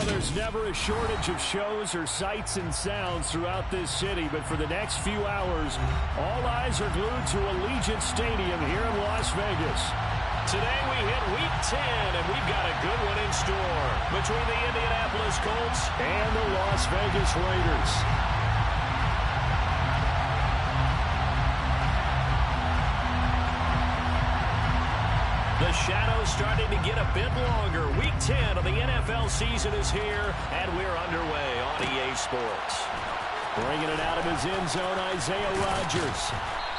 There's never a shortage of shows or sights and sounds throughout this city, but for the next few hours, all eyes are glued to Allegiant Stadium here in Las Vegas. Today we hit Week 10, and we've got a good one in store between the Indianapolis Colts and the Las Vegas Raiders. The shadow's starting to get a bit longer. Week 10 of the NFL season is here, and we're underway on EA Sports. Bringing it out of his end zone, Isaiah Rodgers.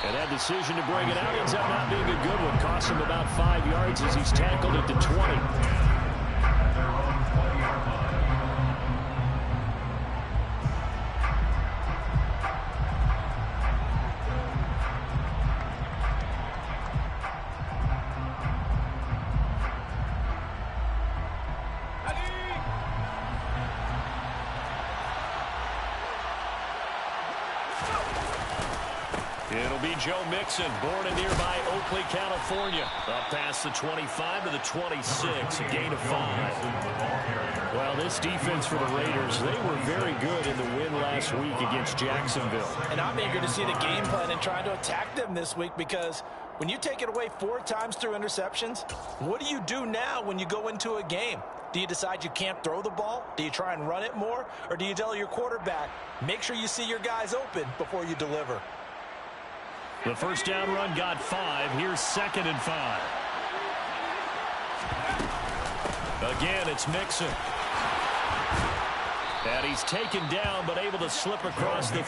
And that decision to bring it out ends up not being a good one. Cost him about 5 yards as he's tackled at the 20. It'll be Joe Mixon, born in nearby Oakley, California. Up past the 25 to the 26, a gain of 5. Well, this defense for the Raiders, they were very good in the win last week against Jacksonville. And I'm eager to see the game plan and trying to attack them this week, because when you take it away 4 times through interceptions, what do you do now when you go into a game? Do you decide you can't throw the ball? Do you try and run it more? Or do you tell your quarterback, make sure you see your guys open before you deliver? The first down run got 5. Here's 2nd and 5. Again, it's Mixon. And he's taken down, but able to slip across the...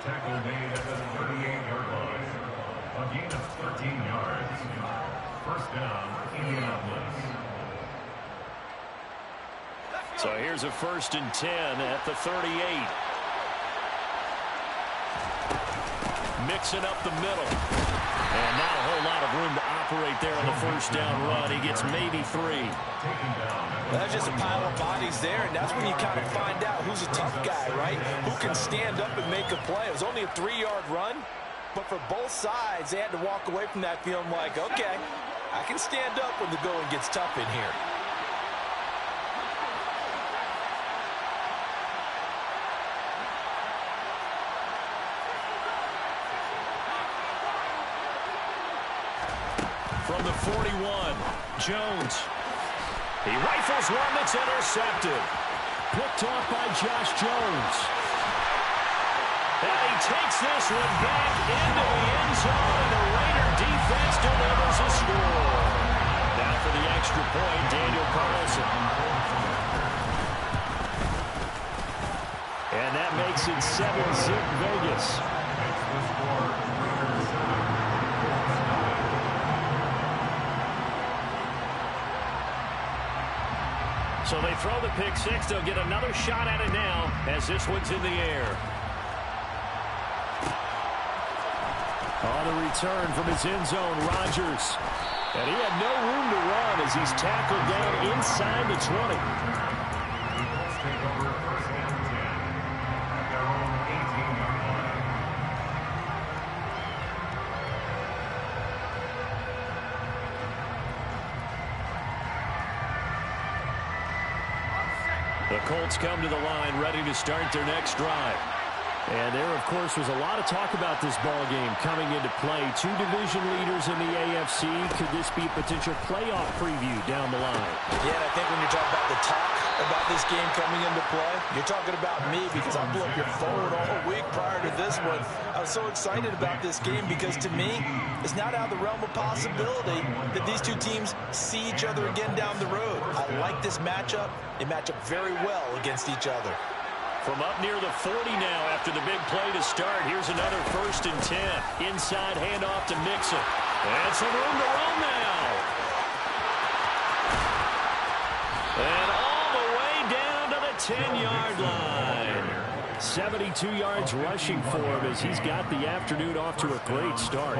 Tackle made at the 38-yard line. A gain of 13 yards. First down, Indianapolis. So here's a 1st and 10 at the 38. Mixing up the middle. And not a whole lot of room to operate there on the first down run. He gets maybe 3. That's just a pile of bodies there, and that's when you kind of find out who's a tough guy, right? Who can stand up and make a play. It was only a 3-yard run, but for both sides, they had to walk away from that feeling like, okay, I can stand up when the going gets tough in here. From the 41, Jones. He rifles one that's intercepted. Picked off by Josh Jones. And he takes this one back into the end zone, and the Raider defense delivers a score. Now for the extra point, Daniel Carlson. And that makes it 7-zip Vegas. So they throw the pick 6. They'll get another shot at it now as this one's in the air. On the return from his end zone, Rodgers. And he had no room to run as he's tackled down inside the 20. The Colts come to the line ready to start their next drive. And there, of course, was a lot of talk about this ball game coming into play. Two division leaders in the AFC. Could this be a potential playoff preview down the line? Yeah, and I think when you're talking about the talk about this game coming into play, you're talking about me because I blew up your phone all week prior to this one. I was so excited about this game because, to me, it's not out of the realm of possibility that these two teams see each other again down the road. I like this matchup. They match up very well against each other. From up near the 40 now after the big play to start. Here's another 1st and 10. Inside handoff to Mixon. And some room to run now. And all the way down to the 10-yard line. 72 yards rushing for him as he's got the afternoon off to a great start.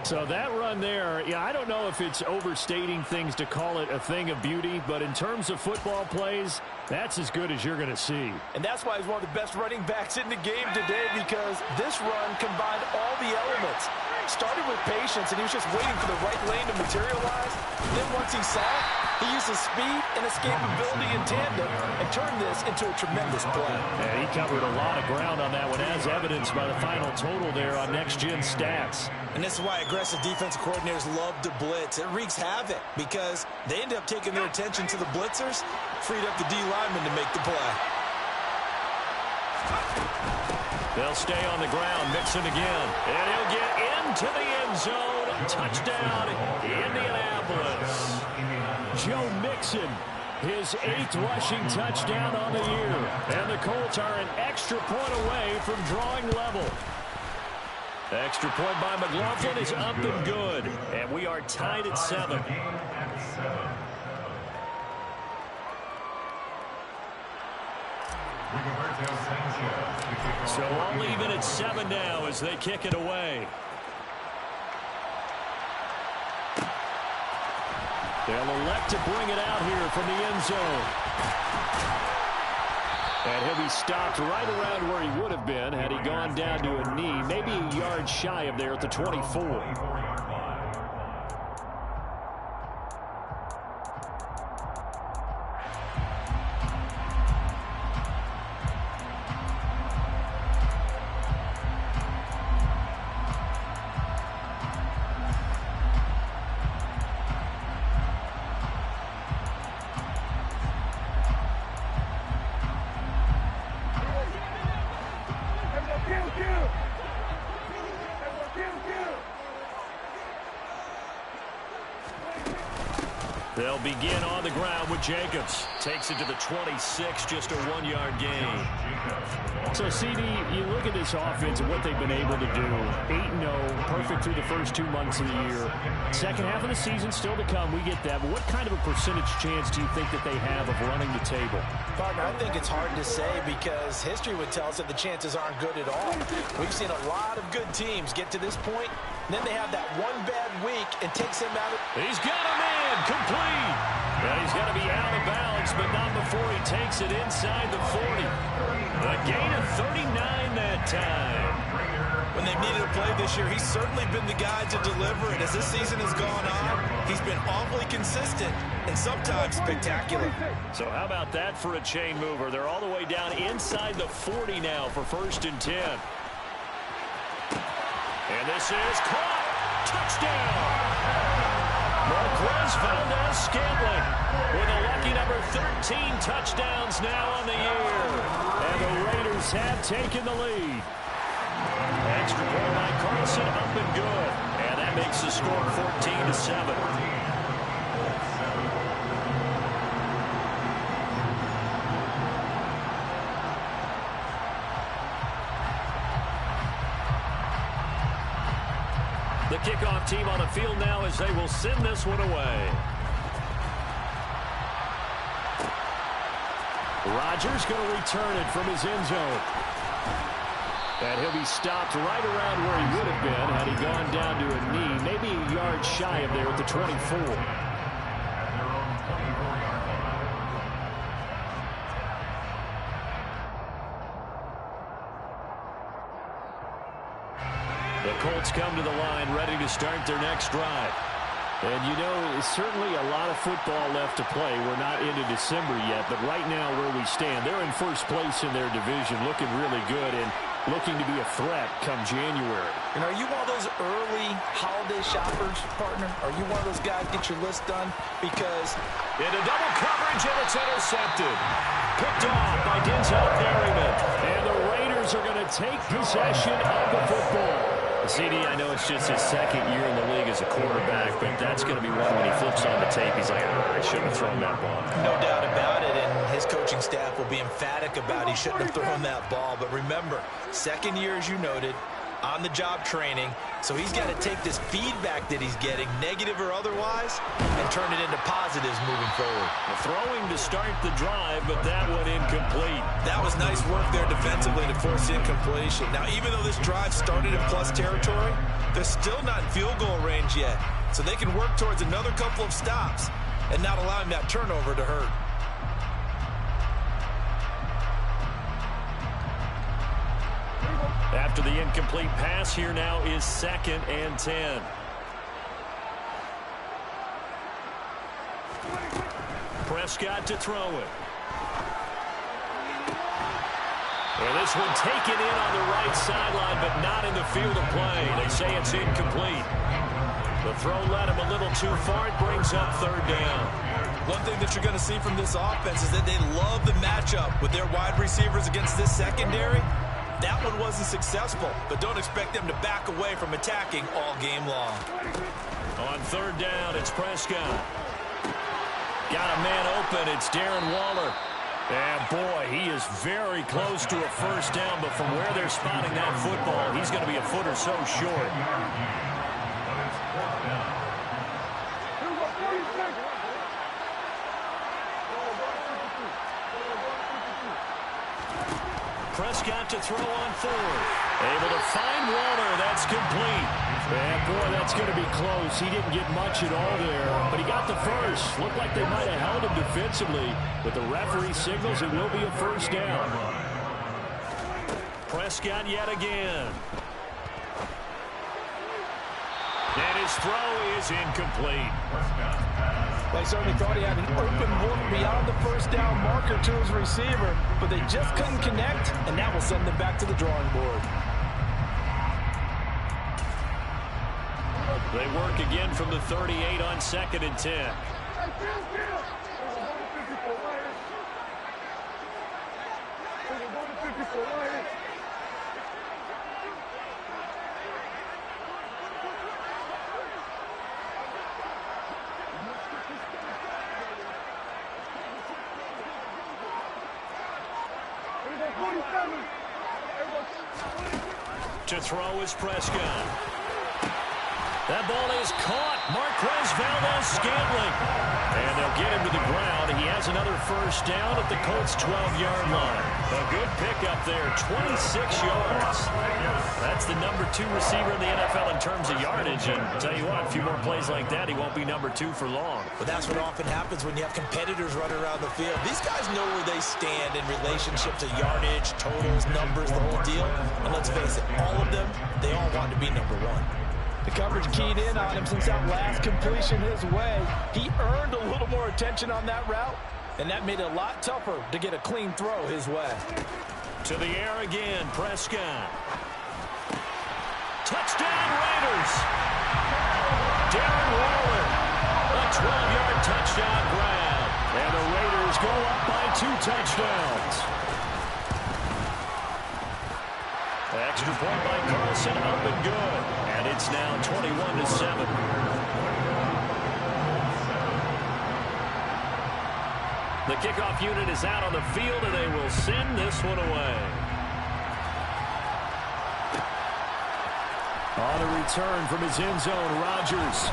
So that run there, yeah, I don't know if it's overstating things to call it a thing of beauty, but in terms of football plays, that's as good as you're going to see. And that's why he's one of the best running backs in the game today, because this run combined all the elements. Started with patience, and he was just waiting for the right lane to materialize. Then once he saw it, he used his speed and escapability in tandem and turned this into a tremendous play. And he covered a lot of ground on that one, as evidenced by the final total there on Next Gen Stats. And this is why aggressive defensive coordinators love to blitz. It wreaks havoc because they end up taking their attention to the blitzers, freed up the D lineman to make the play. They'll stay on the ground. Mixon again. And he'll get into the end zone. Touchdown, Indianapolis. Joe Mixon, his 8th rushing touchdown on the year. And the Colts are an extra point away from drawing level. Extra point by McLaughlin is up and good. And we are tied at 7. So all even at 7 now as they kick it away. They'll elect to bring it out here from the end zone. And he'll be stopped right around where he would have been had he gone down to a knee, maybe a yard shy of there at the 24. They'll begin on the ground with Jacobs. Takes it to the 26, just a 1-yard gain. So, CD, you look at this offense and what they've been able to do. 8-0, perfect through the first 2 months of the year. Second half of the season still to come, we get that. But what kind of a percentage chance do you think that they have of running the table? Partner, I think it's hard to say because history would tell us that the chances aren't good at all. We've seen a lot of good teams get to this point, and then they have that one bad week and takes them out of... He's got a man, complete. And he's got to be out of bounds, but not before he takes it inside the 40. A gain of 39 that time. When they've needed a play this year, he's certainly been the guy to deliver it. As this season has gone on, he's been awfully consistent and sometimes spectacular. So how about that for a chain mover? They're all the way down inside the 40 now for 1st and 10. And this is caught. Touchdown. Marquez Valdes-Scantling with a lucky number 13 touchdowns now on the year. And the Raiders have taken the lead. Extra point by Carlson, up and good. And that makes the score 14-7. The kickoff team on the field now as they will send this one away. Rodgers going to return it from his end zone. And he'll be stopped right around where he would have been had he gone down to a knee, maybe a yard shy of there at the 24. The Colts come to the line ready to start their next drive. And, you know, certainly a lot of football left to play. We're not into December yet, but right now where we stand, they're in first place in their division, looking really good. And looking to be a threat come January. And are you one of those early holiday shoppers, partner? Are you one of those guys get your list done? Because into double coverage, and it's intercepted. Picked off by Denzel Perryman. And the Raiders are going to take possession of the football. CD, I know it's just his second year in the league as a quarterback, but that's going to be one when he flips on the tape. He's like, I shouldn't have thrown that ball. No doubt about it, and his coaching staff will be emphatic about he shouldn't have thrown that ball. But remember, second year, as you noted, on-the-job training, so he's got to take this feedback that he's getting, negative or otherwise, and turn it into positives moving forward. Throwing to start the drive, but that one incomplete. That was nice work there defensively to force the incompletion. Now, even though this drive started in plus territory, they're still not in field goal range yet, so they can work towards another couple of stops and not allowing that turnover to hurt. After the incomplete pass, here now is 2nd and 10. Prescott to throw it. And this one taken in on the right sideline, but not in the field of play. They say it's incomplete. The throw led him a little too far. It brings up 3rd down. One thing that you're going to see from this offense is that they love the matchup with their wide receivers against this secondary. That one wasn't successful, but don't expect them to back away from attacking all game long. On 3rd down, it's Prescott. Got a man open. It's Darren Waller. And, boy, he is very close to a 1st down, but from where they're spotting that football, he's going to be a foot or so short. Prescott to throw on 4th. Able to find Waller. That's complete. And, boy, that's going to be close. He didn't get much at all there, but he got the first. Looked like they might have held him defensively, but the referee signals it will be a 1st down. Prescott yet again. And his throw is incomplete. They certainly thought he had an open look beyond the 1st down marker to his receiver, but they just couldn't connect, and that will send them back to the drawing board. They work again from the 38 on 2nd and 10. To throw is Prescott. That ball is caught. Marquez Valdes-Scantling. And they'll get him to the ground. He has another 1st down at the Colts' 12-yard line. A good pickup there, 26 yards. That's the number 2 receiver in the NFL in terms of yardage. And tell you what, a few more plays like that, he won't be number 2 for long. But that's what often happens when you have competitors running around the field. These guys know where they stand in relationship to yardage, totals, numbers, the whole deal. And let's face it, all of them, they all want to be number 1. The coverage keyed in on him since that last completion his way. He earned a little more attention on that route, and that made it a lot tougher to get a clean throw his way. To the air again, Prescott. Touchdown, Raiders. Darren Waller. A 12-yard touchdown grab. And the Raiders go up by 2 touchdowns. Extra point by Carlson, up and good. And it's now 21-7. The kickoff unit is out on the field, and they will send this one away. On a return from his end zone, Rodgers.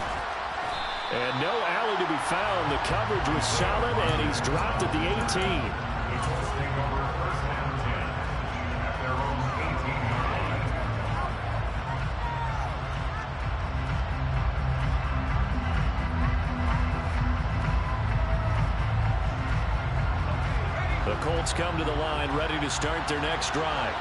And no alley to be found. The coverage was solid, and he's dropped at the 18. The Colts come to the line, ready to start their next drive.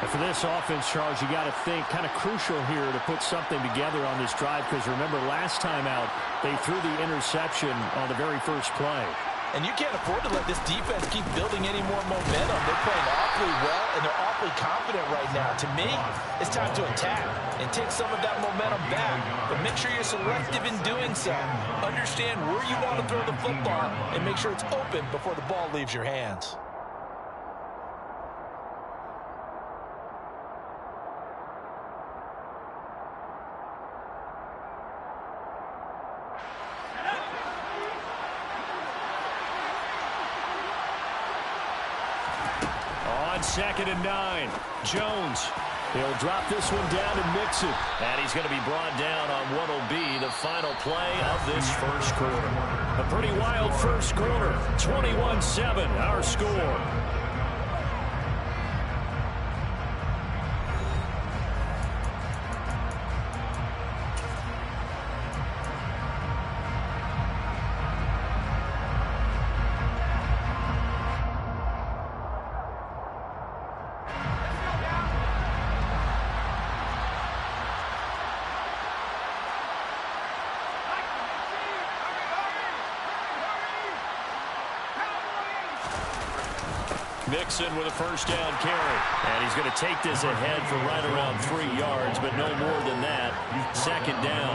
And for this offense, Charles, you got to think kind of crucial here to put something together on this drive, because remember last time out, they threw the interception on the very first play. And you can't afford to let this defense keep building any more momentum. They're playing awfully well, and they're awfully confident right now. To me, it's time to attack and take some of that momentum back. But make sure you're selective in doing so. Understand where you want to throw the football and make sure it's open before the ball leaves your hands. On 2nd and 9, Jones. He'll drop this one down and mix it. And he's going to be brought down on what will be the final play of this first quarter. A pretty wild first quarter. 21-7, our score. Mixon with a first down carry. And he's going to take this ahead for right around 3 yards, but no more than that. 2nd down.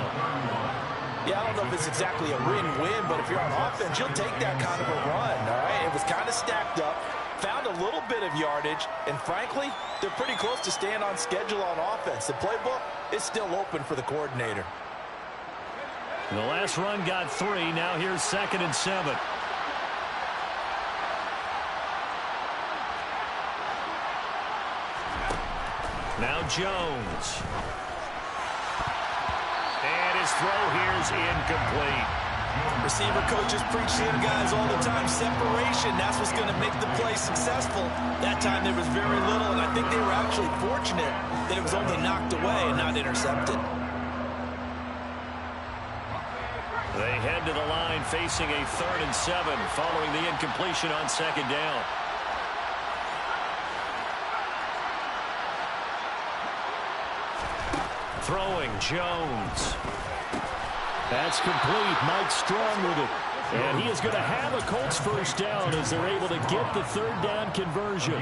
Yeah, I don't know if it's exactly a win-win, but if you're on offense, you'll take that kind of a run, all right? It was kind of stacked up, found a little bit of yardage, and frankly, they're pretty close to staying on schedule on offense. The playbook is still open for the coordinator. The last run got 3. Now here's 2nd and 7. Now Jones. And his throw here is incomplete. Receiver coaches preach to their guys all the time. Separation, that's what's going to make the play successful. That time there was very little, and I think they were actually fortunate that it was only knocked away and not intercepted. They head to the line facing a 3rd and 7 following the incompletion on 2nd down. Throwing, Jones. That's complete. Mike Strong with it. And he is going to have a Colts first down as they're able to get the 3rd down conversion.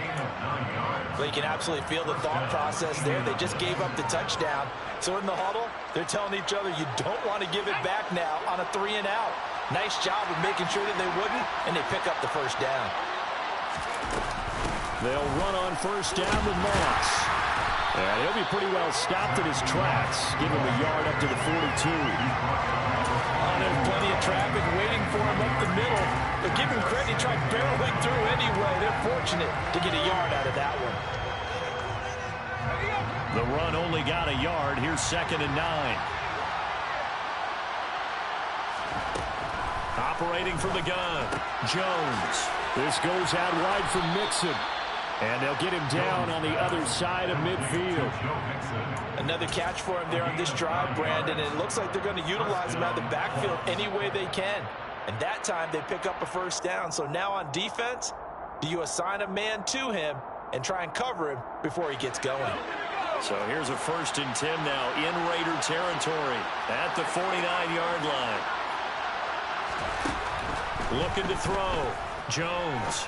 Well, you can absolutely feel the thought process there. They just gave up the touchdown. So in the huddle, they're telling each other, you don't want to give it back now on a 3 and out. Nice job of making sure that they wouldn't, and they pick up the first down. They'll run on first down with Moss. And he'll be pretty well stopped in his tracks. Give him a yard up to the 42. There's plenty of traffic waiting for him up the middle. But give him credit, he tried barreling through anyway. They're fortunate to get a yard out of that one. The run only got a yard. Here's 2nd and 9. Operating from the gun, Jones. This goes out wide from Mixon. And they'll get him down on the other side of midfield. Another catch for him there on this drive, Brandon. And it looks like they're going to utilize him out of the backfield any way they can. And that time they pick up a first down. So now on defense, do you assign a man to him and try and cover him before he gets going? So here's a 1st and 10 now in Raider territory at the 49-yard line. Looking to throw. Jones.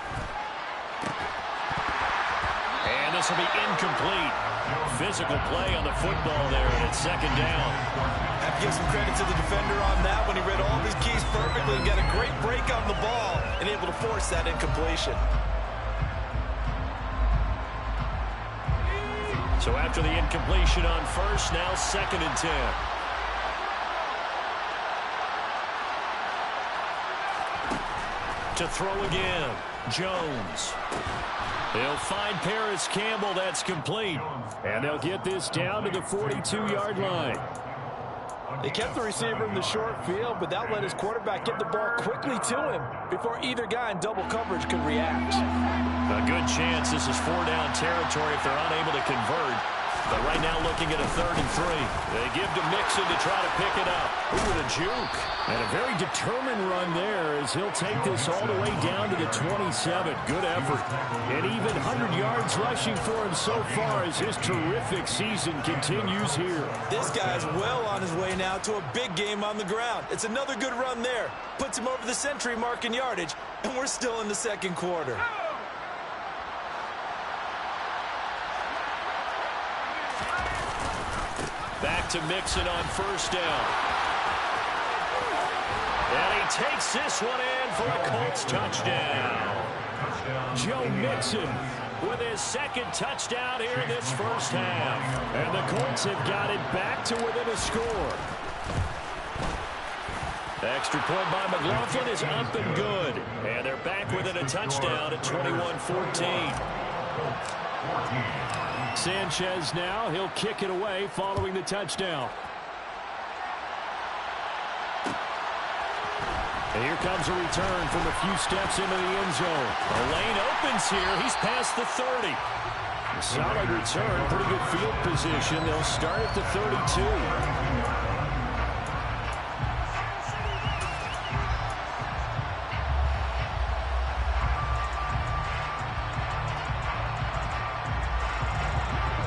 And this will be incomplete. Physical play on the football there, and it's 2nd down. I have to give some credit to the defender on that when he read all of his keys perfectly and got a great break on the ball and able to force that incompletion. So after the incompletion on first, now 2nd and 10. To throw again, Jones. They'll find Paris Campbell. That's complete. And they'll get this down to the 42-yard line. They kept the receiver in the short field, but that let his quarterback get the ball quickly to him before either guy in double coverage could react. A good chance this is 4-down territory if they're unable to convert. But right now looking at a 3rd and 3. They give to Mixon to try to pick it up. Ooh, with a juke. And a very determined run there as he'll take this all the way down to the 27. Good effort. And even 100 yards rushing for him so far as his terrific season continues here. This guy's well on his way now to a big game on the ground. It's another good run there. Puts him over the century mark in yardage, and we're still in the 2nd quarter. Back to Mixon on 1st down. And he takes this one in for a Colts touchdown. Joe Mixon with his 2nd touchdown here in this 1st half. And the Colts have got it back to within a score. Extra point by McLaughlin is up and good. And they're back within a touchdown at 21-14. Sanchez now, he'll kick it away following the touchdown. And here comes a return from a few steps into the end zone. The lane opens here. He's past the 30. A solid return, pretty good field position. They'll start at the 32.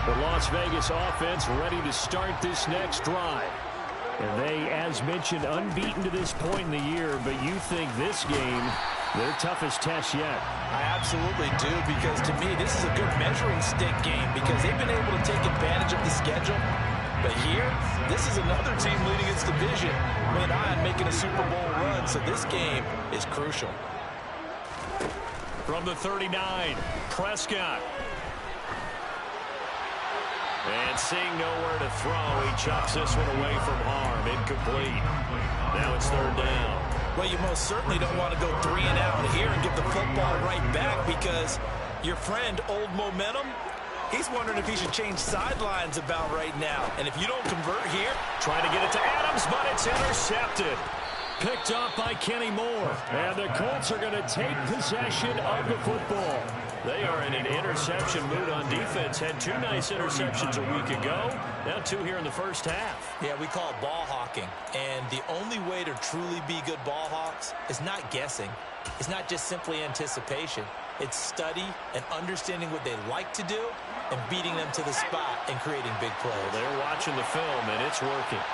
The Las Vegas offense ready to start this next drive. And they, as mentioned, unbeaten to this point in the year, but you think this game, their toughest test yet. I absolutely do, because to me, this is a good measuring stick game because they've been able to take advantage of the schedule. But here, this is another team leading its division with an eye on making a Super Bowl run, so this game is crucial. From the 39, Prescott. And seeing nowhere to throw, he chucks this one away from harm. Incomplete. Now it's 3rd down. Well, you most certainly don't want to go 3 and out here and give the football right back because your friend, Old Momentum, he's wondering if he should change sidelines about right now. And if you don't convert here, try to get it to Adams, but it's intercepted. Picked off by Kenny Moore. And the Colts are going to take possession of the football. They are in an interception mood on defense. Had 2 nice interceptions a week ago. Now 2 here in the 1st half. Yeah, we call it ball hawking. And the only way to truly be good ball hawks is not guessing. It's not just simply anticipation. It's study and understanding what they like to do and beating them to the spot and creating big plays. Well, they're watching the film, and it's working.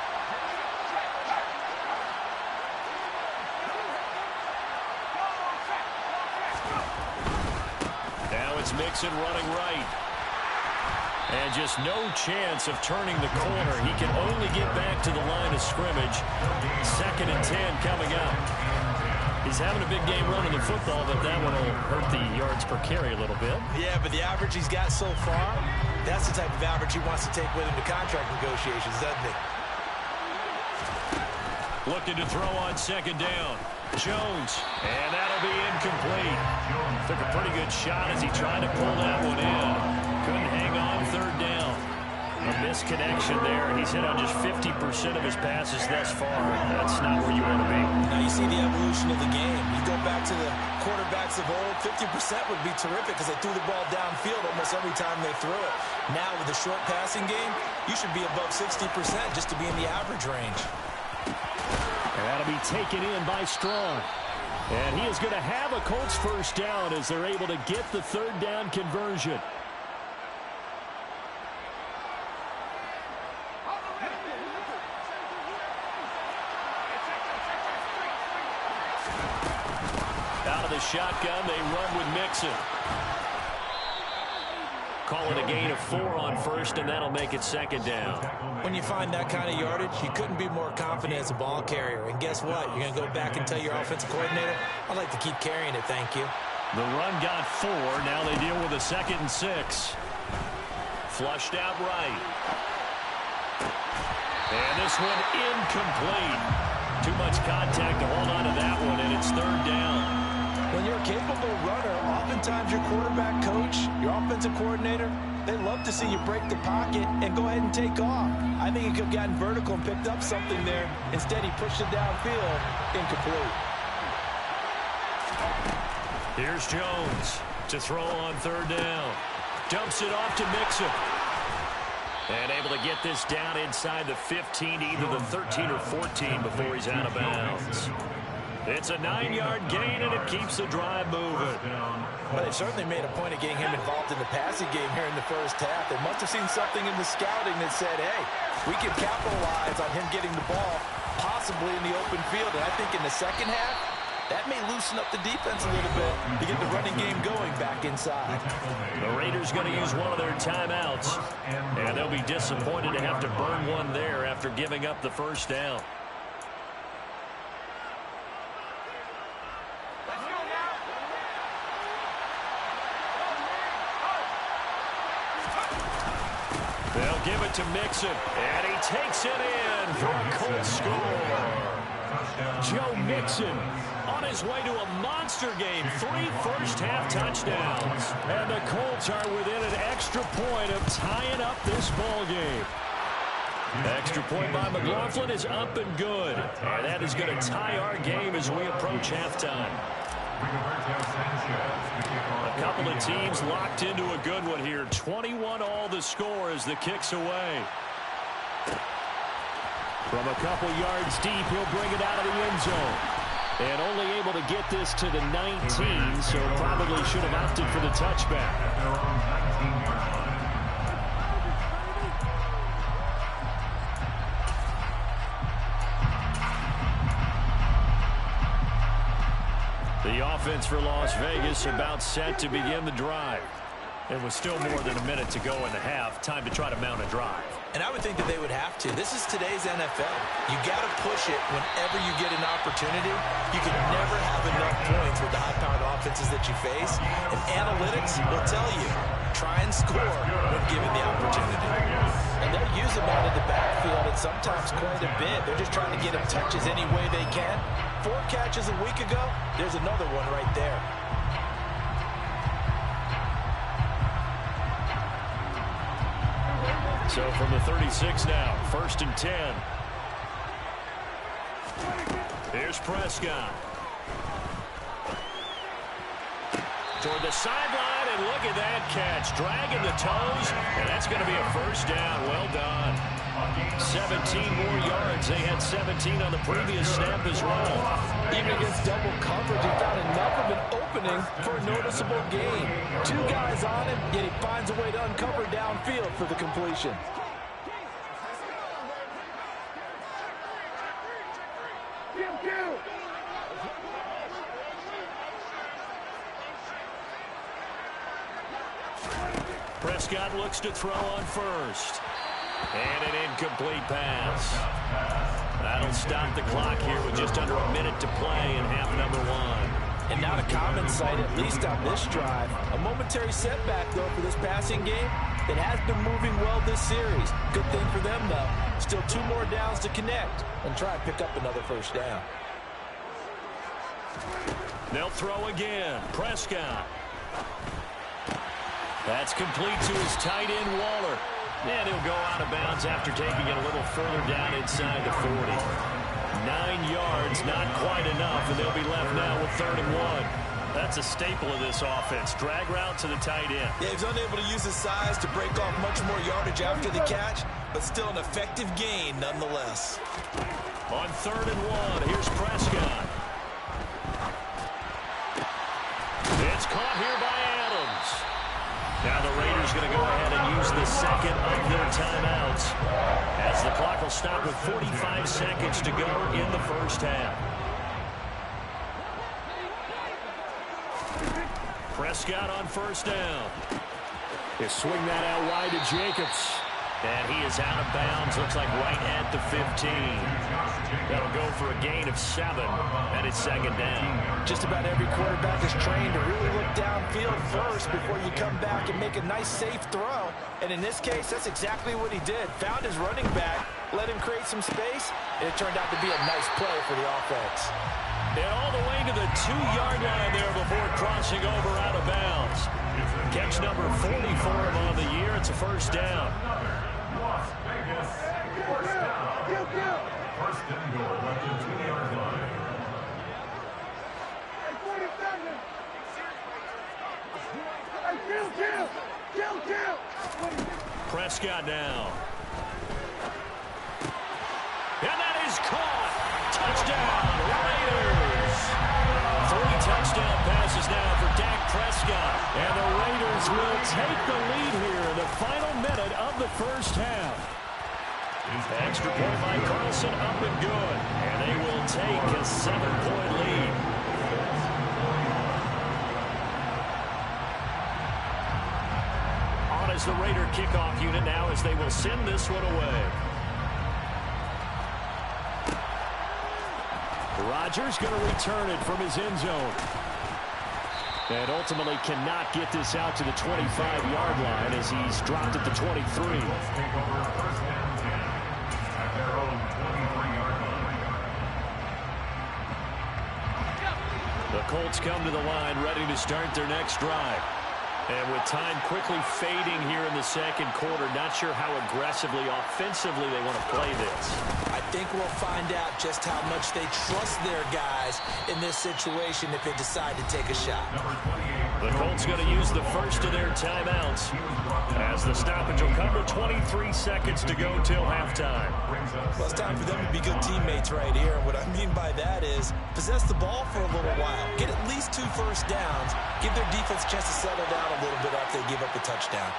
It's Mixon running right. And just no chance of turning the corner. He can only get back to the line of scrimmage. 2nd and 10 coming up. He's having a big game running the football, but that one will hurt the yards per carry a little bit. Yeah, but the average he's got so far, that's the type of average he wants to take with him to contract negotiations, doesn't he? Looking to throw on 2nd down. Jones, and that'll be incomplete. Took a pretty good shot as he tried to pull that one in. Couldn't hang on 3rd down. A misconnection there, and he's hit on just 50% of his passes thus far. That's not where you want to be. Now you see the evolution of the game. You go back to the quarterbacks of old, 50% would be terrific because they threw the ball downfield almost every time they threw it. Now with the short passing game, you should be above 60% just to be in the average range. And that'll be taken in by Strong. And he is going to have a Colts 1st down as they're able to get the 3rd down conversion. Out of the shotgun, they run with Mixon. Call it a gain of 4 on 1st, and that'll make it 2nd down. When you find that kind of yardage, you couldn't be more confident as a ball carrier. And guess what? You're going to go back and tell your offensive coordinator, I'd like to keep carrying it, thank you. The run got 4. Now they deal with a 2nd and 6. Flushed out right. And this one incomplete. Too much contact to hold on to that one, and it's 3rd down. When you're a capable runner, oftentimes your quarterback coach, your offensive coordinator, they love to see you break the pocket and go ahead and take off. I think he could have gotten vertical and picked up something there. Instead, he pushed it downfield, incomplete. Here's Jones to throw on 3rd down. Dumps it off to Mixon. And able to get this down inside the 15 to either the 13 or 14 before he's out of bounds. It's a 9-yard gain, and it keeps the drive moving. Well, they certainly made a point of getting him involved in the passing game here in the first half. They must have seen something in the scouting that said, hey, we can capitalize on him getting the ball possibly in the open field. And I think in the second half, that may loosen up the defense a little bit to get the running game going back inside. The Raiders going to use one of their timeouts, and they'll be disappointed to have to burn one there after giving up the first down. They'll give it to Mixon, and he takes it in for a Colts score. Joe Mixon on his way to a monster game. 3 first-half touchdowns. And the Colts are within an extra point of tying up this ball game. Extra point by McLaughlin is up and good. And that is going to tie our game as we approach halftime. A couple of teams locked into a good one here. 21-all the score as the kick's away. From a couple yards deep, he'll bring it out of the end zone. And only able to get this to the 19, so probably should have opted for the touchback. The offense for Las Vegas about set to begin the drive. And with still more than a minute to go in the half, time to try to mount a drive. And I would think that they would have to. This is today's NFL. You got to push it whenever you get an opportunity. You can never have enough points with the high-powered offenses that you face. And analytics will tell you, try and score when given the opportunity. And they'll use him out of the backfield and sometimes quite a bit. They're just trying to get him touches any way they can. 4 catches a week ago, there's another one right there. So from the 36 now, 1st and 10. Here's Prescott. Toward the sideline, and look at that catch. Dragging the toes, and that's going to be a first down. Well done. 17 more yards. They had 17 on the previous snap as well. Even against double coverage, he found enough of an opening for a noticeable gain. 2 guys on him, yet he finds a way to uncover downfield for the completion. Prescott looks to throw on first. And an incomplete pass. That'll stop the clock here with just under a minute to play in half number 1. And not a common sight, at least on this drive. A momentary setback, though, for this passing game. It has been moving well this series. Good thing for them, though. Still 2 more downs to connect and try and pick up another first down. They'll throw again. Prescott. That's complete to his tight end, Waller. And he'll go out of bounds after taking it a little further down inside the 40. 9 yards, not quite enough, and they'll be left now with 3rd and 1. That's a staple of this offense. Drag route to the tight end. Yeah, he's unable to use his size to break off much more yardage after the catch, but still an effective gain nonetheless. On 3rd and 1, here's Prescott. It's caught here by Adams. Now the Raiders going to go ahead and use the second of their timeouts as the clock will stop with 45 seconds to go in the first half. Prescott on 1st down. They swing that out wide to Jacobs. And he is out of bounds, looks like right at the 15. That'll go for a gain of 7, and it's 2nd down. Just about every quarterback is trained to really look downfield first before you come back and make a nice, safe throw. And in this case, that's exactly what he did. Found his running back, let him create some space, and it turned out to be a nice play for the offense. And all the way to the 2-yard line there before crossing over out of bounds. Catch number 40 for him on the year. It's a first down. Las Vegas, first down. First and goal at the 2-yard line. Prescott now. And that is caught. Touchdown, Raiders. 3 touchdown passes now for Dak Prescott. And the Raiders will take the lead here in the final minute of the first half. Extra point by Carlson, up and good. And they will take a 7-point lead. On is the Raider kickoff unit now as they will send this one away. Rodgers going to return it from his end zone. And ultimately cannot get this out to the 25-yard line as he's dropped at the 23. The Colts come to the line ready to start their next drive. And with time quickly fading here in the second quarter, not sure how aggressively, offensively they want to play this. I think we'll find out just how much they trust their guys in this situation if they decide to take a shot. The Colts going to use the first of their timeouts as the stoppage will come with 23 seconds to go till halftime. Well, it's time for them to be good teammates right here. And what I mean by that is possess the ball for a little while. Get at least 2 first downs. Give their defense a chance to settle down a little bit after they give up a touchdown.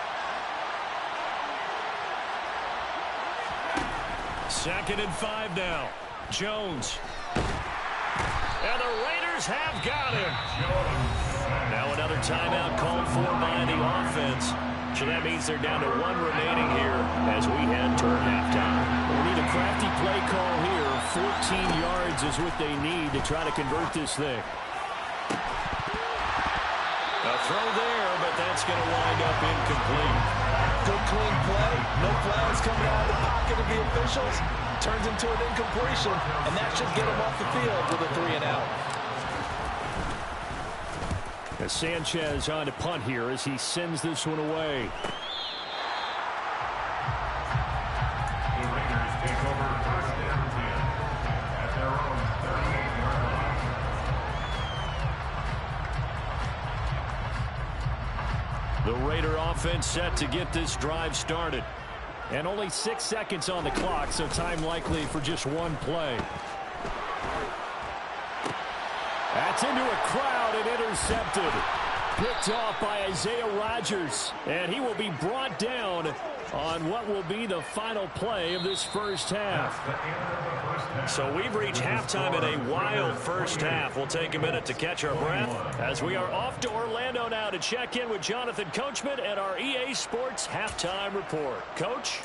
2nd and 5 now. Jones. And the Raiders have got him. Now another timeout called for by the offense. So that means they're down to 1 remaining here as we head toward halftime. We need a crafty play call here. 14 yards is what they need to try to convert this thing. A throw there, but that's going to wind up incomplete. Good clean play. No flags coming out of the pocket of the officials. Turns into an incompletion, and that should get them off the field with a 3-and-out. As Sanchez on to punt here as he sends this one away. The Raiders take over 1st and 10 at their own 38-yard line. The Raider offense set to get this drive started. And only 6 seconds on the clock, so time likely for just 1 play. That's into a crowd and intercepted. Picked off by Isaiah Rodgers. And he will be brought down on what will be the final play of this first half. So we've reached halftime in a wild first half. We'll take a minute to catch our breath as we are off to Orlando now to check in with Jonathan Coachman and our EA Sports Halftime Report. Coach?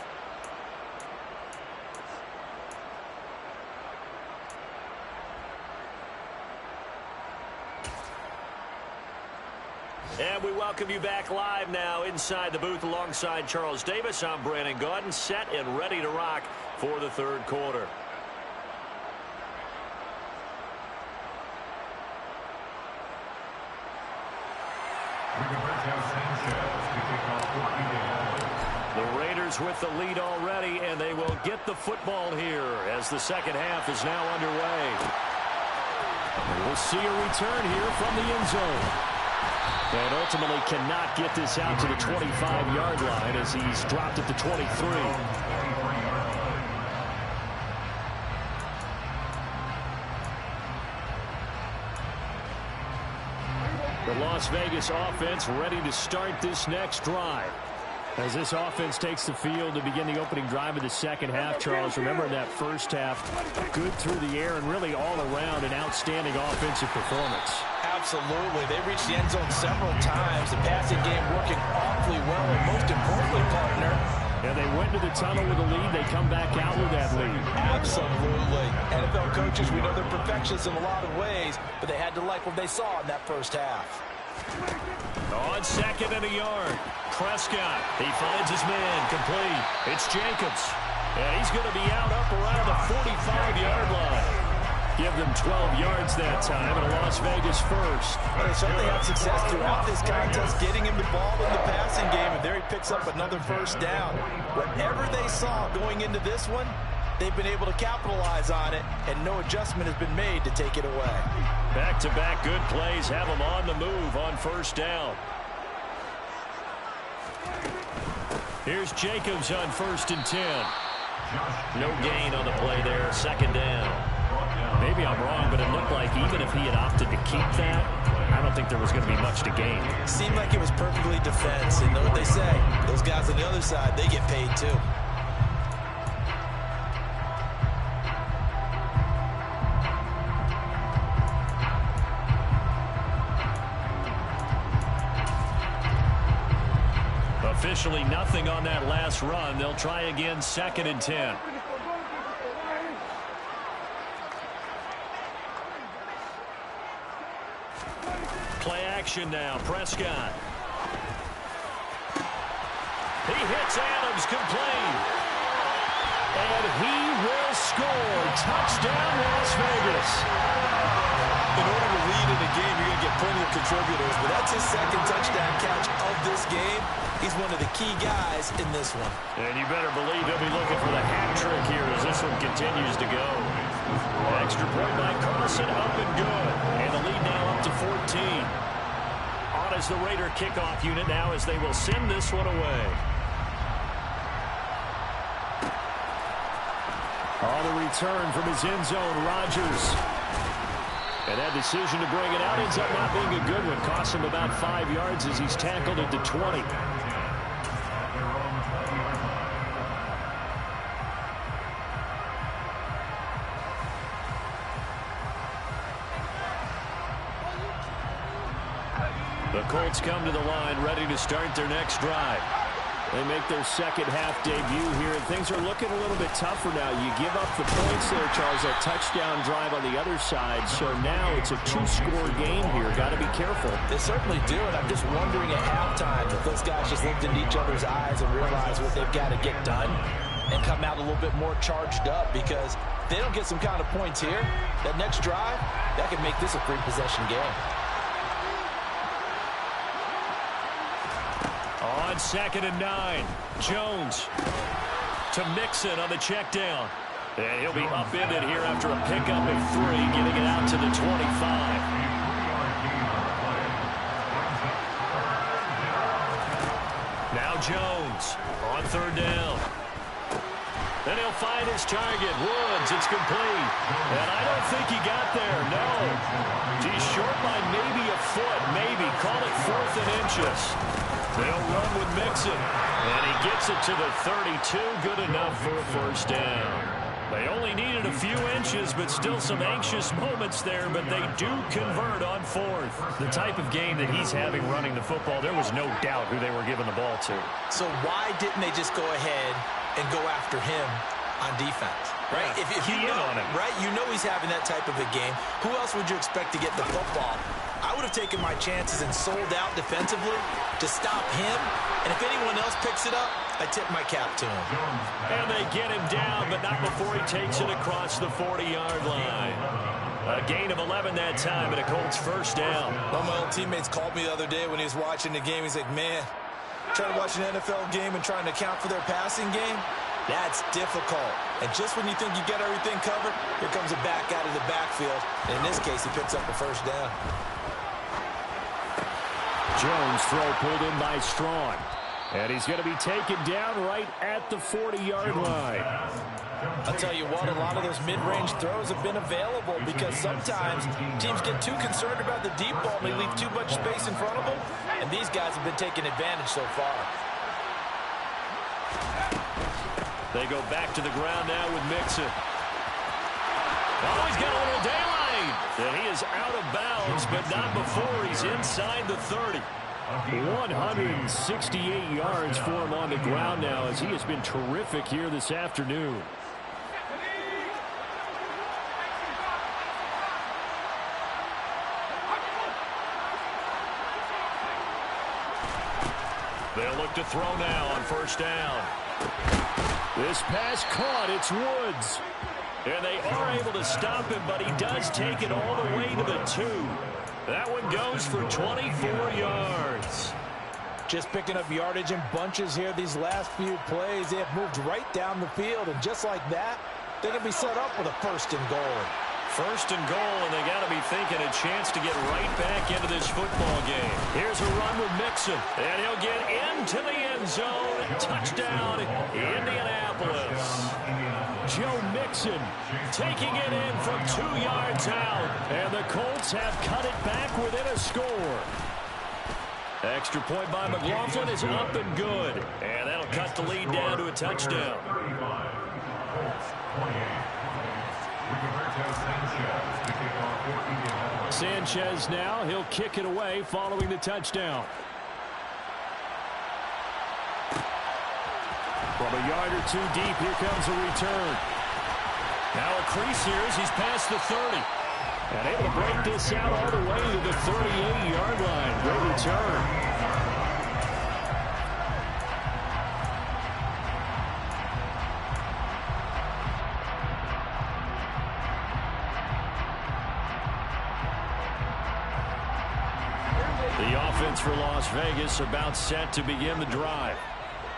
And we welcome you back live now inside the booth alongside Charles Davis. I'm Brandon Gaudin, set and ready to rock for the 3rd quarter. The Raiders with the lead already, and they will get the football here as the second half is now underway. We'll see a return here from the end zone. And ultimately cannot get this out to the 25-yard line as he's dropped at the 23. The Las Vegas offense ready to start this next drive. As this offense takes the field to begin the opening drive of the second half, Charles, remember in that first half, good through the air and really all around an outstanding offensive performance. Absolutely. They reached the end zone several times. The passing game working awfully well, and most importantly, partner. And they went to the tunnel with a lead. They come back out with that lead. Absolutely. NFL coaches, we know they're perfectionists in a lot of ways, but they had to like what they saw in that first half. On 2nd and a yard. Prescott, he finds his man, complete. It's Jacobs, and he's going to be out up around the 45-yard line. Give them 12 yards that time, and a Las Vegas first. Well, they certainly had success throughout this contest, getting him the ball in the passing game, and there he picks up another first down. Whatever they saw going into this one, they've been able to capitalize on it, and no adjustment has been made to take it away. Back-to-back good plays have them on the move on first down. Here's Jacobs on 1st and 10. No gain on the play there. 2nd down. Maybe I'm wrong, but it looked like even if he had opted to keep that, I don't think there was going to be much to gain. Seemed like it was perfectly defense. And know what they say? Those guys on the other side, they get paid too. Officially nothing on that last run. They'll try again, 2nd and 10. Play action now. Prescott. He hits Adams, complete. And he will score. Touchdown, Las Vegas. In order to lead in a game, you're going to get plenty of contributors, but that's his 2nd touchdown catch of this game. He's one of the key guys in this one. And you better believe he'll be looking for the hat trick here as this one continues to go. Extra point by Carlson, up and good. And the lead now up to 14. On as the Raider kickoff unit now as they will send this one away. On the return from his end zone, Rodgers. And that decision to bring it out ends up not being a good one. Costs him about 5 yards as he's tackled at the 20. The Colts come to the line, ready to start their next drive. They make their 2nd half debut here, and things are looking a little bit tougher now. You give up the points there, Charles, that touchdown drive on the other side. So now it's a 2-score game here. Got to be careful. They certainly do, and I'm just wondering at halftime if those guys just looked into each other's eyes and realized what they've got to get done and come out a little bit more charged up, because if they don't get some kind of points here, that next drive, that could make this a 3-possession game. On 2nd and 9, Jones to Mixon on the check down. And he'll be upended here after a pickup of 3, getting it out to the 25. Now Jones on 3rd down. Then he'll find his target, Woods. It's complete. And I don't think he got there, no. He's short by maybe a foot, maybe. Call it 4th and inches. They'll run with Mixon, and he gets it to the 32. Good enough for a 1st down. They only needed a few inches, but still some anxious moments there, but they do convert on 4th. The type of game that he's having running the football, there was no doubt who they were giving the ball to. So why didn't they just go ahead and go after him on defense? Right? Yeah, if you know, on him. Right? You know he's having that type of a game. Who else would you expect to get the football? I would have taken my chances and sold out defensively to stop him. And if anyone else picks it up, I tip my cap to him. And they get him down, but not before he takes it across the 40-yard line. A gain of 11 that time, and a Colts 1st down. One of my old teammates called me the other day when he was watching the game. He's like, man, trying to watch an NFL game and trying to account for their passing game, that's difficult. And just when you think you get everything covered, here comes a back out of the backfield. And in this case, he picks up a 1st down. Jones throw pulled in by Strong. And he's going to be taken down right at the 40-yard line. I'll tell you what, a lot of those mid-range throws have been available because sometimes teams get too concerned about the deep ball and they leave too much space in front of them. And these guys have been taking advantage so far. They go back to the ground now with Mixon. Oh, he's got a little daylight. And he is out of bounds, but not before he's inside the 30. 168 yards for him on the ground now as he has been terrific here this afternoon. They'll look to throw now on 1st down. This pass caught. It's Woods. And they are able to stop him, but he does take it all the way to the 2. That one goes for 24 yards. Just picking up yardage in bunches here these last few plays. They have moved right down the field, and just like that, they're going to be set up with a 1st and goal. First and goal, and they got to be thinking a chance to get right back into this football game. Here's a run with Mixon, and he'll get into the end zone. Touchdown, Indianapolis. Joe Mixon taking it in from 2 yards out, and the Colts have cut it back within a score. Extra point by McLaughlin is up and good, and that'll cut the lead down to a touchdown. Sanchez now, he'll kick it away following the touchdown. From a yard or two deep, here comes a return. Now a crease here as he's past the 30. And able to break this out all the way to the 38-yard line. Great return. The offense for Las Vegas about set to begin the drive.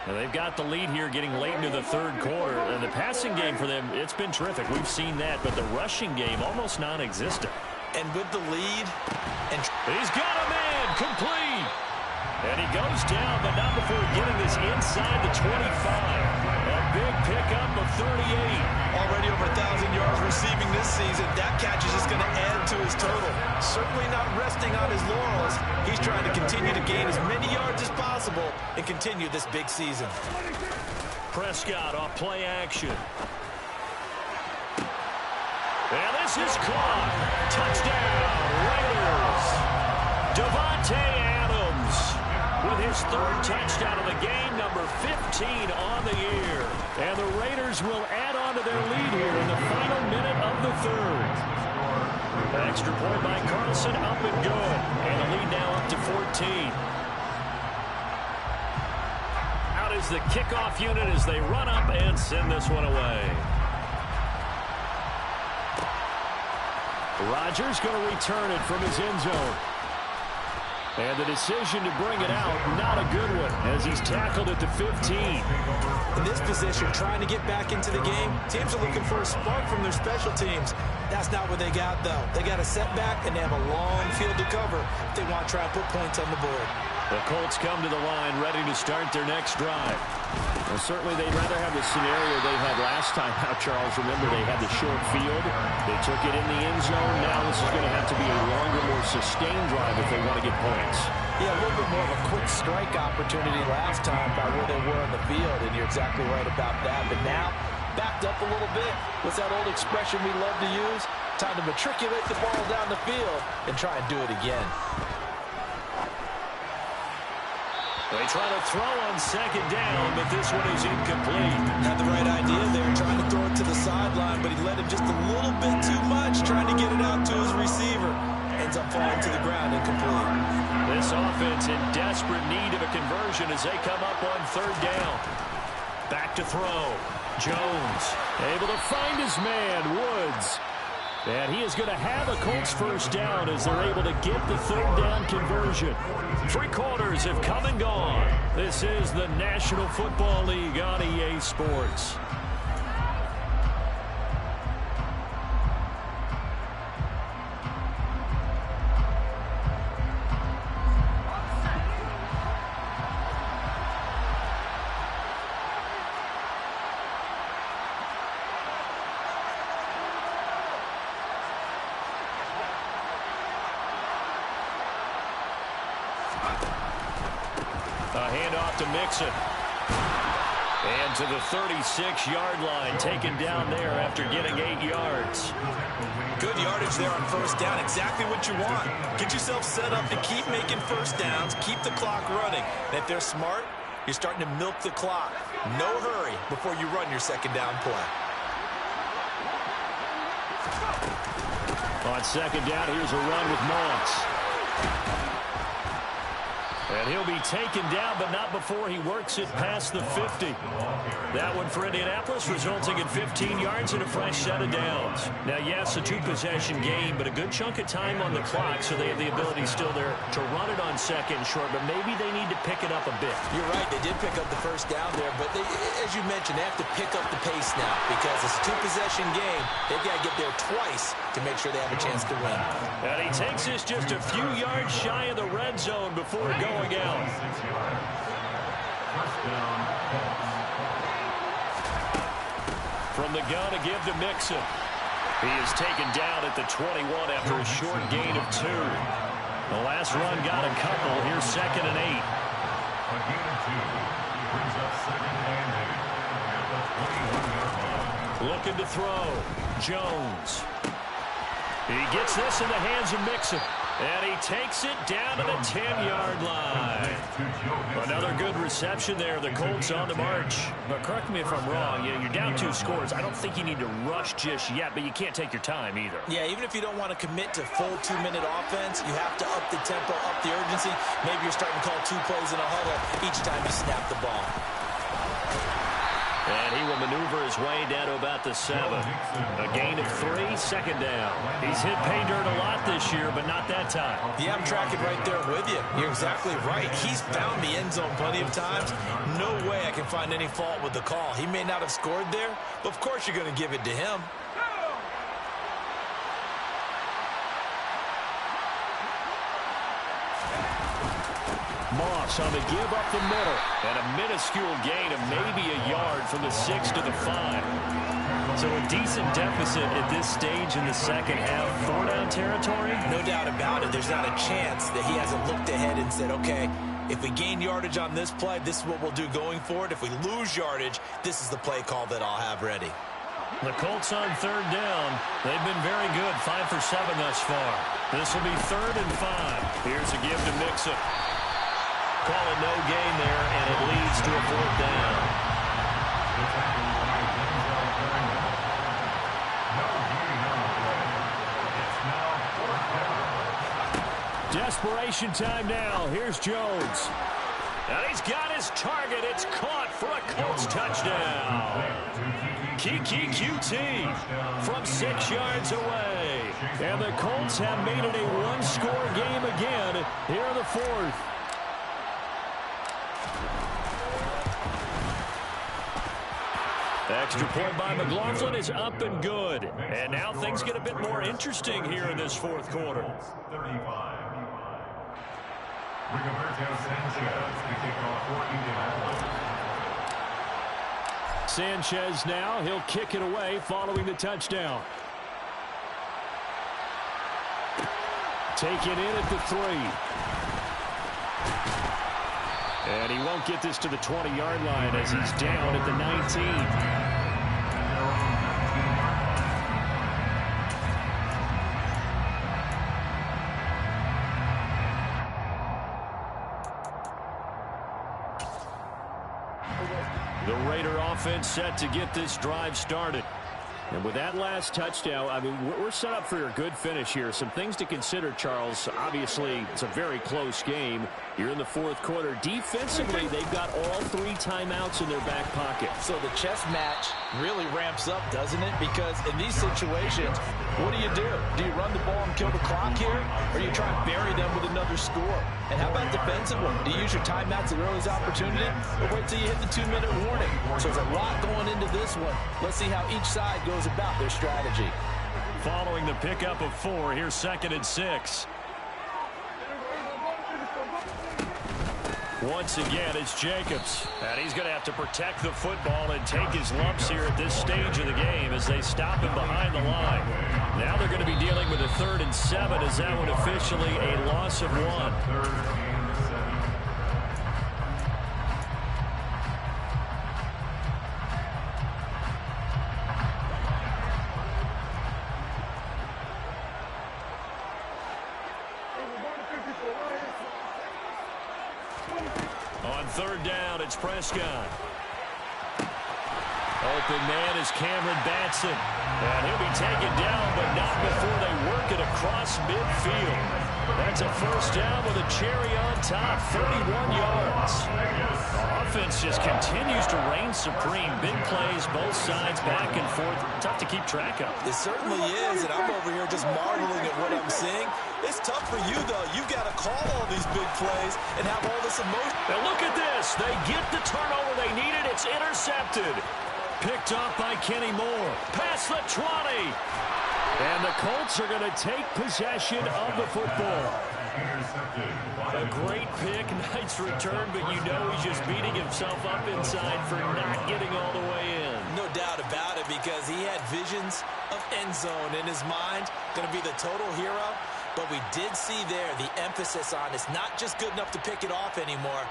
Now they've got the lead here getting late into the third quarter. And the passing game for them, it's been terrific. We've seen that, but the rushing game almost non-existent. And with the lead, and he's got a man complete. And he goes down, but not before getting this inside the 25. A big pickup of 38. Already over 1,000 yards receiving this season. That catch is just going to add to his total. Certainly not resting on his laurels. He's trying to continue to gain as many yards as possible and continue this big season. Prescott off play action. And this is caught. Touchdown, Raiders. Davante Adams with his third touchdown of the game, number 15 on the year. And the Raiders will add on to their lead here in the final minute of the third. An extra point by Carlson, up and good. And the lead now up to 14. Out is the kickoff unit as they run up and send this one away. Rodgers going to return it from his end zone. And the decision to bring it out, not a good one, as he's tackled at the 15. In this position, trying to get back into the game, teams are looking for a spark from their special teams. That's not what they got, though. They got a setback, and they have a long field to cover if they want to try and put points on the board. The Colts come to the line ready to start their next drive. Well, certainly they'd rather have the scenario they had last time out, Charles. Remember, they had the short field. They took it in the end zone. Now this is going to have to be a longer, more sustained drive if they want to get points. Yeah, a little bit more of a quick strike opportunity last time by where they were on the field, and you're exactly right about that. But now, backed up a little bit. What's that old expression we love to use? Time to matriculate the ball down the field and try and do it again. They try to throw on second down, but this one is incomplete. Had the right idea there, trying to throw it to the sideline, but he led him just a little bit too much, trying to get it out to his receiver. Ends up falling to the ground, incomplete. This offense in desperate need of a conversion as they come up on third down. Back to throw. Jones able to find his man, Woods. And he is going to have a Colts first down as they're able to get the third down conversion. 3 quarters have come and gone. This is the National Football League on EA Sports. A handoff to Mixon. And to the 36-yard line, taken down there after getting 8 yards. Good yardage there on first down. Exactly what you want. Get yourself set up to keep making first downs, keep the clock running. And if they're smart, you're starting to milk the clock. No hurry before you run your second down play. On second down, here's a run with Mullins. And he'll be taken down, but not before he works it past the 50. That one for Indianapolis, resulting in 15 yards and a fresh set of downs. Now, yes, a two-possession game, but a good chunk of time on the clock, so they have the ability still there to run it on second short, but maybe they need to pick it up a bit. You're right. They did pick up the first down there, but as you mentioned, they have to pick up the pace now because it's a two-possession game. They've got to get there twice to make sure they have a chance to win. And he takes us just a few yards shy of the red zone before going out. From the gun, a give to Mixon. He is taken down at the 21 after a short gain of 2. The last run got a couple. Here's 2nd and 8. A gain of 2 brings up 2nd and 8 at the 21-yard line. Looking to throw. Jones. He gets this in the hands of Mixon. And he takes it down to the 10-yard line. Another good reception there. The Colts on the march. But correct me if I'm wrong. You're down 2 scores. I don't think you need to rush just yet, but you can't take your time either. Yeah, even if you don't want to commit to full 2-minute offense, you have to up the tempo, up the urgency. Maybe you're starting to call 2 plays in a huddle each time you snap the ball. And he will maneuver his way down to about the 7. A gain of 3, 2nd down. He's hit pay dirt a lot this year, but not that time. Yeah, I'm tracking right there with you. You're exactly right. He's found the end zone plenty of times. No way I can find any fault with the call. He may not have scored there, but of course you're going to give it to him. Moss on the give up the middle. And a minuscule gain of maybe a yard from the 6 to the 5. So a decent deficit at this stage in the second half. 4-down territory? No doubt about it. There's not a chance that he hasn't looked ahead and said, okay, if we gain yardage on this play, this is what we'll do going forward. If we lose yardage, this is the play call that I'll have ready. The Colts on 3rd down. They've been very good. 5 for 7 thus far. This will be 3rd and 5. Here's a give to Mixon. Call it no gain there, and it leads to a 4th down. Desperation time now. Here's Jones. And he's got his target. It's caught for a Colts touchdown. Kiki QT from 6 yards away. And the Colts have made it a one-score game again here in the 4th. Extra point by McLaughlin is up and good. And now things get a bit more interesting here in this 4th quarter. 35. Rigoberto Sanchez to kick off for Indianapolis. Sanchez now, he'll kick it away following the touchdown. Taken in at the 3. And he won't get this to the 20-yard line as he's down at the 19. The Raider offense set to get this drive started. And with that last touchdown, I mean, we're set up for a good finish here. Some things to consider, Charles. Obviously, it's a very close game. You're in the 4th quarter. Defensively, they've got all 3 timeouts in their back pocket. So the chess match really ramps up, doesn't it? Because in these situations, what do? Do you run the ball and kill the clock here? Or you try and bury them with another score? And how about defensively? Do you use your timeouts at earliest opportunity? Or wait till you hit the 2-minute warning? So there's a lot going into this one. Let's see how each side goes about their strategy. Following the pickup of 4, here's 2nd and 6. Once again, it's Jacobs. And he's going to have to protect the football and take his lumps here at this stage of the game as they stop him behind the line. Now they're going to be dealing with a 3rd and 7 as that one officially a loss of 1. On 3rd down, it's Prescott. Open man is Cameron Batson. And he'll be taken down, but not before they work it across midfield. That's a first down with a cherry on top, 31 yards. The offense just continues to reign supreme. Big plays, both sides, back and forth. Tough to keep track of. It certainly is, and I'm over here just marveling at what I'm seeing. It's tough for you, though. You've got to call all these big plays and have all this emotion. Now look at this. They get the turnover they needed. It's intercepted. Picked off by Kenny Moore. Past the 20. And the Colts are going to take possession of the football. A great pick, nice return, but you know he's just beating himself up inside for not getting all the way in. No doubt about it, because he had visions of end zone in his mind. Going to be the total hero. But we did see there the emphasis on it's not just good enough to pick it off anymore.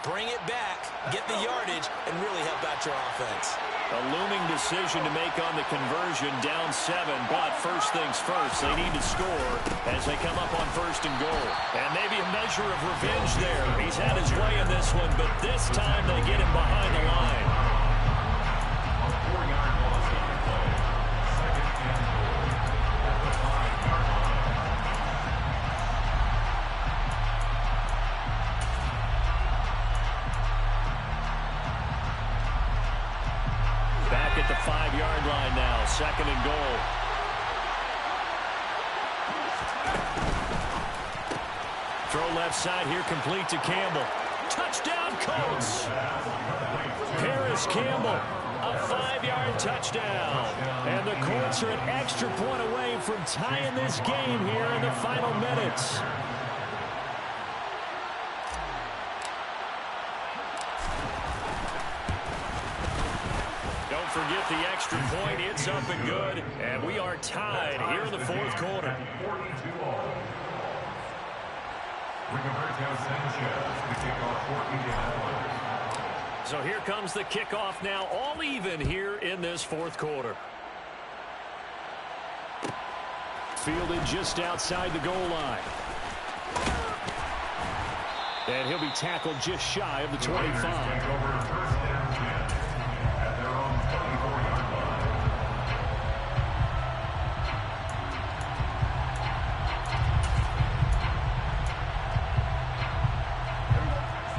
Bring it back, get the yardage, and really help out your offense. A looming decision to make on the conversion, down 7, but first things first, they need to score as they come up on first and goal. And maybe a measure of revenge there. He's had his way in this one, but this time they get him behind the line. A 4-yard loss on the play. Second and goal at the 5-yard line. Back at the 5-yard line now, second and goal. Throw left side here, complete to Campbell. Touchdown, Colts! Paris Campbell, a 5-yard touchdown. And the Colts are an extra point away from tying this game here in the final minutes. Don't forget the extra point. It's up and good. And we are tied here in the fourth quarter. 42-all. Rigoberto Sanchez, the kickoff for Indianapolis. So here comes the kickoff now, all even here in this fourth quarter. Fielded just outside the goal line. And he'll be tackled just shy of the 25. Take over first and 10 at their own 24-yard line.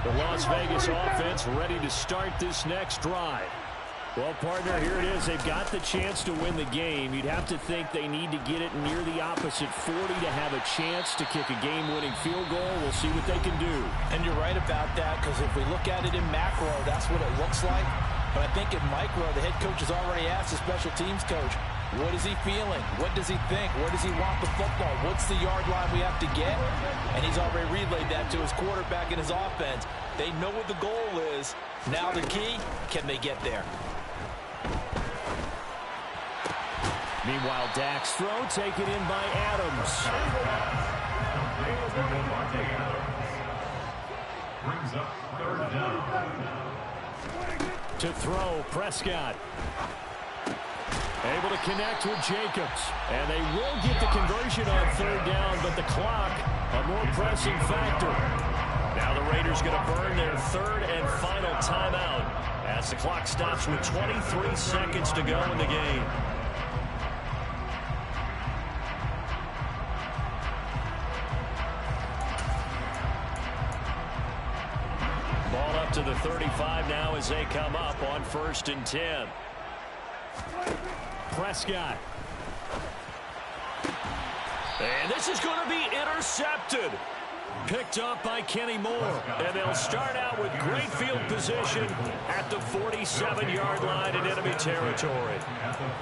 The Las Vegas offense ready to start this next drive. Well, partner, here it is. They've got the chance to win the game. You'd have to think they need to get it near the opposite 40 to have a chance to kick a game-winning field goal. We'll see what they can do. And you're right about that, because if we look at it in macro, that's what it looks like. But I think in micro, the head coach has already asked the special teams coach, what is he feeling? What does he think? Where does he want the football? What's the yard line we have to get? And he's already relayed that to his quarterback and his offense. They know what the goal is. Now the key, can they get there? Meanwhile, Dak's throw taken in by Adams. Brings up third down. To throw, Prescott. Able to connect with Jacobs. And they will get the conversion on third down, but the clock, a more pressing factor. Now the Raiders going to burn their third and final timeout as the clock stops with 23 seconds to go in the game. Ball up to the 35 now as they come up on first and 10. Prescott. And this is going to be intercepted. Picked up by Kenny Moore. And they'll start out with great field position at the 47-yard line in enemy territory.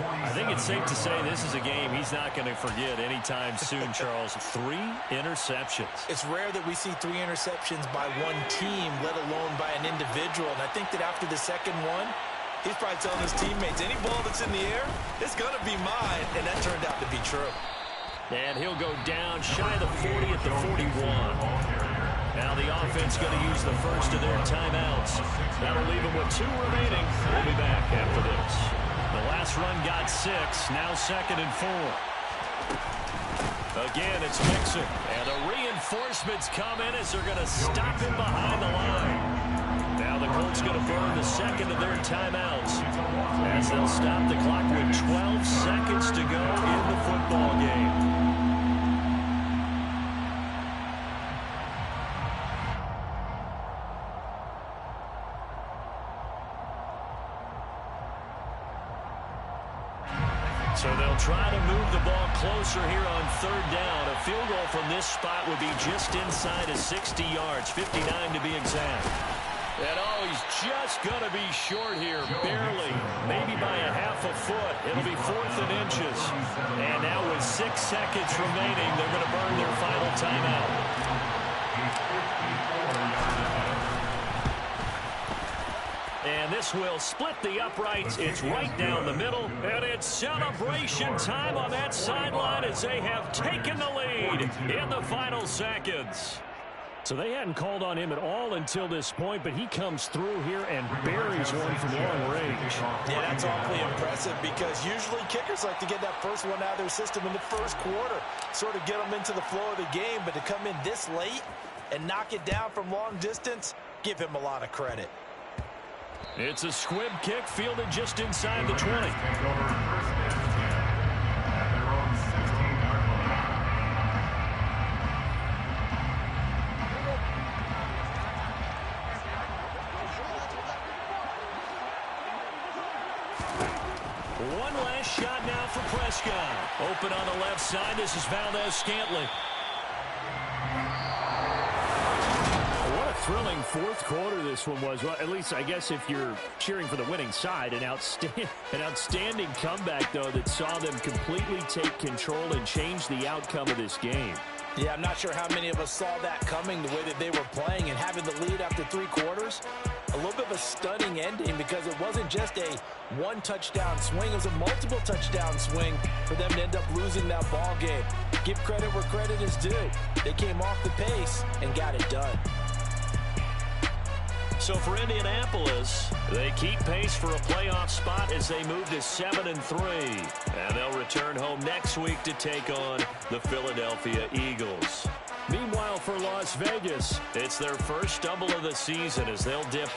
I think it's safe to say this is a game he's not going to forget anytime soon, Charles. 3 interceptions. It's rare that we see 3 interceptions by one team, let alone by an individual. And I think that after the second one, he's probably telling his teammates, any ball that's in the air, it's going to be mine. And that turned out to be true. And he'll go down shy of the 40 at the 41. Now the offense going to use the first of their timeouts. That'll leave them with 2 remaining. We'll be back after this. The last run got 6. Now second and 4. Again, it's Mixon. And the reinforcements come in as they're going to stop him behind the line. Now the Colts going to burn the second of their timeouts as they'll stop the clock with 12 seconds to go in the football game. So they'll try to move the ball closer here on third down. A field goal from this spot would be just inside of 60 yards, 59 to be exact. And oh, he's just going to be short here, barely, maybe by a half a foot. It'll be 4th and inches. And now with 6 seconds remaining, they're going to burn their final timeout. And this will split the uprights. It's right down the middle. And it's celebration time on that sideline as they have taken the lead in the final seconds. So they hadn't called on him at all until this point, but he comes through here and buries one from long range. Yeah, that's awfully impressive because usually kickers like to get that first one out of their system in the first quarter, sort of get them into the flow of the game, but to come in this late and knock it down from long distance, give him a lot of credit. It's a squib kick fielded just inside the 20. One last shot now for Prescott. Open on the left side. This is Valdez-Scantling. What a thrilling fourth quarter this one was. Well, at least I guess if you're cheering for the winning side, an outstanding comeback, though, that saw them completely take control and change the outcome of this game. Yeah, I'm not sure how many of us saw that coming the way that they were playing and having the lead after 3 quarters. A little bit of a stunning ending because it wasn't just a one-touchdown swing. It was a multiple touchdown swing for them to end up losing that ball game. Give credit where credit is due. They came off the pace and got it done. So for Indianapolis, they keep pace for a playoff spot as they move to 7-3. And they'll return home next week to take on the Philadelphia Eagles. Meanwhile, for Las Vegas, it's their first stumble of the season as they'll dip